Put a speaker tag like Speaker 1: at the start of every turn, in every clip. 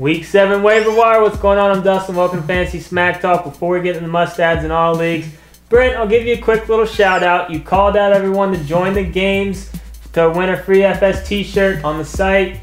Speaker 1: Week 7 waiver wire. What's going on? I'm Dustin. Welcome to Fantasy Smack Talk. Before we get into the must-adds in all leagues, Brent, I'll give you a quick little shout-out. You called out everyone to join the games to win a free FS t-shirt on the site.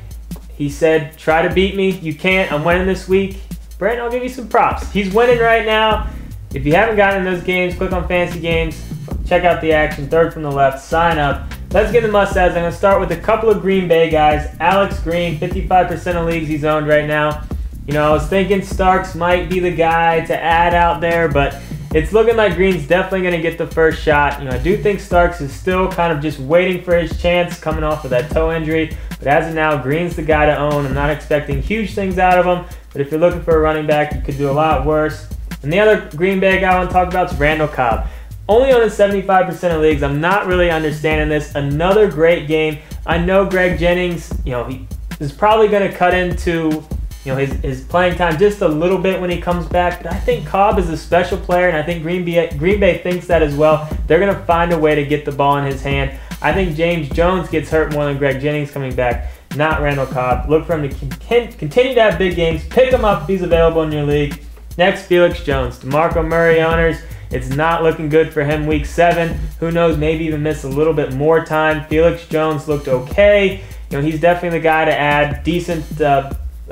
Speaker 1: He said, try to beat me. You can't. I'm winning this week. Brent, I'll give you some props. He's winning right now. If you haven't gotten in those games, click on Fantasy Games. Check out the action. Third from the left. Sign up. Let's get the must-adds. I'm going to start with a couple of Green Bay guys. Alex Green, 55% of leagues he's owned right now. You know, I was thinking Starks might be the guy to add out there, but it's looking like Green's definitely going to get the first shot. You know, I do think Starks is still kind of just waiting for his chance coming off of that toe injury. But as of now, Green's the guy to own. I'm not expecting huge things out of him, but if you're looking for a running back, you could do a lot worse. And the other Green Bay guy I want to talk about is Randall Cobb. Only owning 75% of leagues. I'm not really understanding this. Another great game. I know Greg Jennings, you know, he is probably going to cut into, you know, his playing time just a little bit when he comes back. But I think Cobb is a special player, and I think Green Bay thinks that as well. They're going to find a way to get the ball in his hand. I think James Jones gets hurt more than Greg Jennings coming back, not Randall Cobb. Look for him to continue to have big games. Pick him up if he's available in your league. Next, Felix Jones. DeMarco Murray owners. It's not looking good for him week 7. Who knows, maybe even miss a little bit more time. Felix Jones looked okay. You know, he's definitely the guy to add. Decent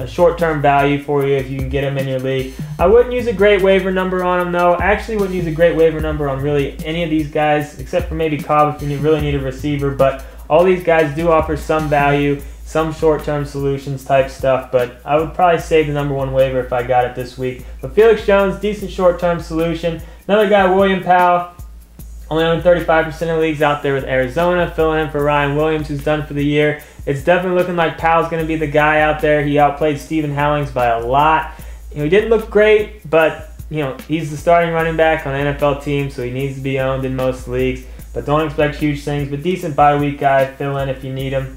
Speaker 1: short-term value for you if you can get him in your league. I wouldn't use a great waiver number on him, though. I actually wouldn't use a great waiver number on really any of these guys, except for maybe Cobb if you really need a receiver. But all these guys do offer some value, some short-term solutions type stuff, but I would probably save the #1 waiver if I got it this week. But Felix Jones, decent short-term solution. Another guy, William Powell, only owning 35% of leagues out there with Arizona, filling in for Ryan Williams, who's done for the year. It's definitely looking like Powell's going to be the guy out there. He outplayed Stephen Howlings by a lot. You know, he didn't look great, but you know, he's the starting running back on an NFL team, so he needs to be owned in most leagues. But don't expect huge things. But decent bye week guy, fill in if you need him.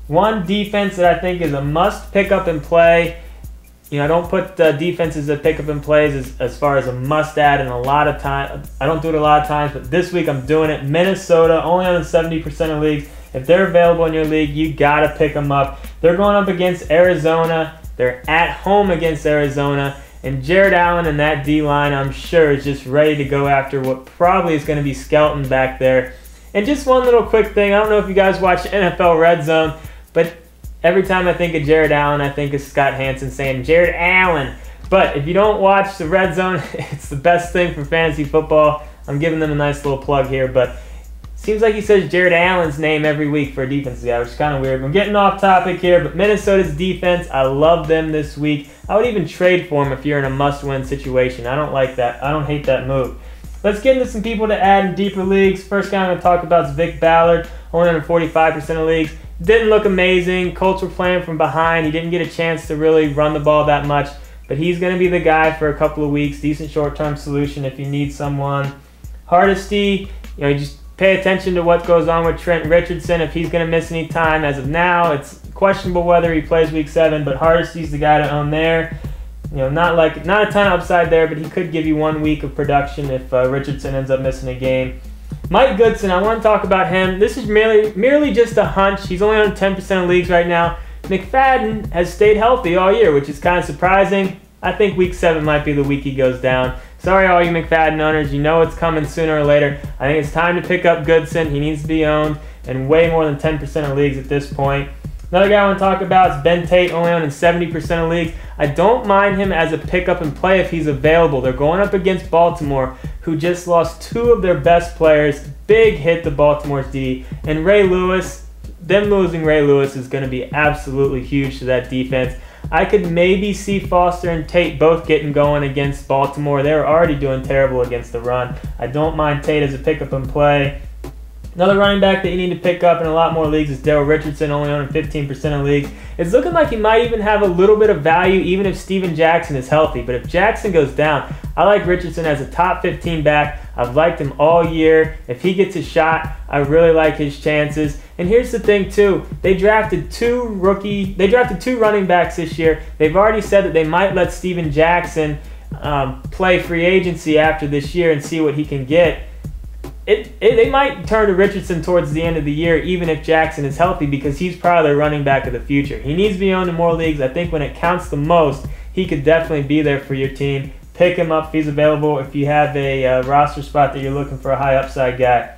Speaker 1: One defense that I think is a must pick up and play. You know, I don't put defenses that pick up and plays as far as a must add in a lot of time. I don't do it a lot of times, but this week I'm doing it. Minnesota, only on 70% of leagues. If they're available in your league, you got to pick them up. They're going up against Arizona. They're at home against Arizona. And Jared Allen and that D-line, I'm sure, is just ready to go after what probably is going to be Skelton back there. And just one little quick thing. I don't know if you guys watch NFL Red Zone, but every time I think of Jared Allen, I think of Scott Hansen saying, Jared Allen. But if you don't watch the Red Zone, it's the best thing for fantasy football. I'm giving them a nice little plug here, but seems like he says Jared Allen's name every week for a defensive guy, which is kind of weird. I'm getting off topic here, but Minnesota's defense, I love them this week. I would even trade for them if you're in a must-win situation. I don't like that. I don't hate that move. Let's get into some people to add in deeper leagues. First guy I'm going to talk about is Vic Ballard, only under 45% of leagues. Didn't look amazing. Colts were playing from behind. He didn't get a chance to really run the ball that much, but he's going to be the guy for a couple of weeks. Decent short-term solution if you need someone. Hardesty, you know, you just pay attention to what goes on with Trent Richardson. If he's going to miss any time, as of now, it's questionable whether he plays week 7, but Hardesty's the guy to own there. You know, not a ton of upside there, but he could give you 1 week of production if Richardson ends up missing a game. Mike Goodson, I want to talk about him. This is merely just a hunch. He's only on 10% of leagues right now. McFadden has stayed healthy all year, which is kind of surprising. I think week 7 might be the week he goes down. Sorry, all you McFadden owners. You know it's coming sooner or later. I think it's time to pick up Goodson. He needs to be owned in way more than 10% of leagues at this point. Another guy I want to talk about is Ben Tate, only owned in 70% of leagues. I don't mind him as a pickup and play if he's available. They're going up against Baltimore, who just lost 2 of their best players. Big hit to Baltimore's D. And Ray Lewis, them losing Ray Lewis is going to be absolutely huge to that defense. I could maybe see Foster and Tate both getting going against Baltimore. They're already doing terrible against the run. I don't mind Tate as a pickup and play. Another running back that you need to pick up in a lot more leagues is Daryl Richardson, only owning 15% of leagues. It's looking like he might even have a little bit of value even if Steven Jackson is healthy. But if Jackson goes down, I like Richardson as a top 15 back. I've liked him all year. If he gets a shot, I really like his chances. And here's the thing too, they drafted two running backs this year. They've already said that they might let Steven Jackson play free agency after this year and see what he can get. They might turn to Richardson towards the end of the year, even if Jackson is healthy, because he's probably their running back of the future. He needs to be owned in more leagues. I think when it counts the most, he could definitely be there for your team. Pick him up if he's available if you have a roster spot that you're looking for a high upside guy.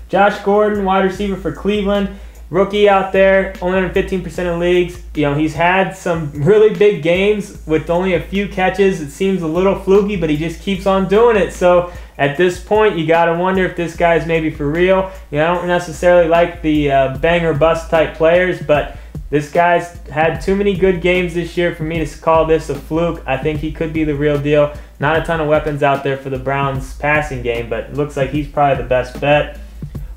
Speaker 1: Josh Gordon, wide receiver for Cleveland. Rookie out there, only in 15% of leagues. He's had some really big games with only a few catches. It seems a little fluky, but he just keeps on doing it. So at this point, you got to wonder if this guy's maybe for real. I don't necessarily like the bang or bust type players, but this guy's had too many good games this year for me to call this a fluke. I think he could be the real deal. Not a ton of weapons out there for the Browns passing game, but it looks like he's probably the best bet.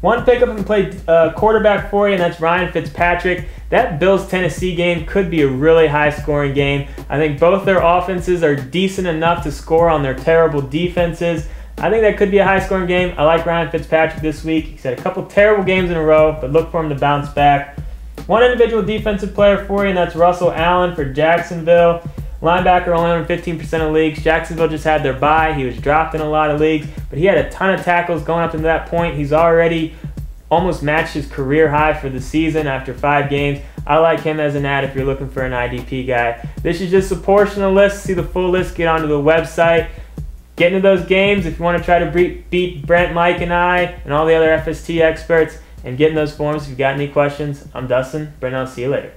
Speaker 1: One pickup and play quarterback for you, and that's Ryan Fitzpatrick. That Bills-Tennessee game could be a really high-scoring game. I think both their offenses are decent enough to score on their terrible defenses. I think that could be a high-scoring game. I like Ryan Fitzpatrick this week. He's had a couple terrible games in a row, but look for him to bounce back. One individual defensive player for you, and that's Russell Allen for Jacksonville. Linebacker only on 15% of leagues. Jacksonville just had their bye. He was dropped in a lot of leagues, but he had a ton of tackles going up to that point. He's already almost matched his career high for the season after 5 games. I like him as an ad if you're looking for an IDP guy. This is just a portion of the list. See the full list, get onto the website. Get into those games if you want to try to beat Brent, Mike, and I, and all the other FST experts, and get in those forums if you've got any questions. I'm Dustin. Brent, I'll see you later.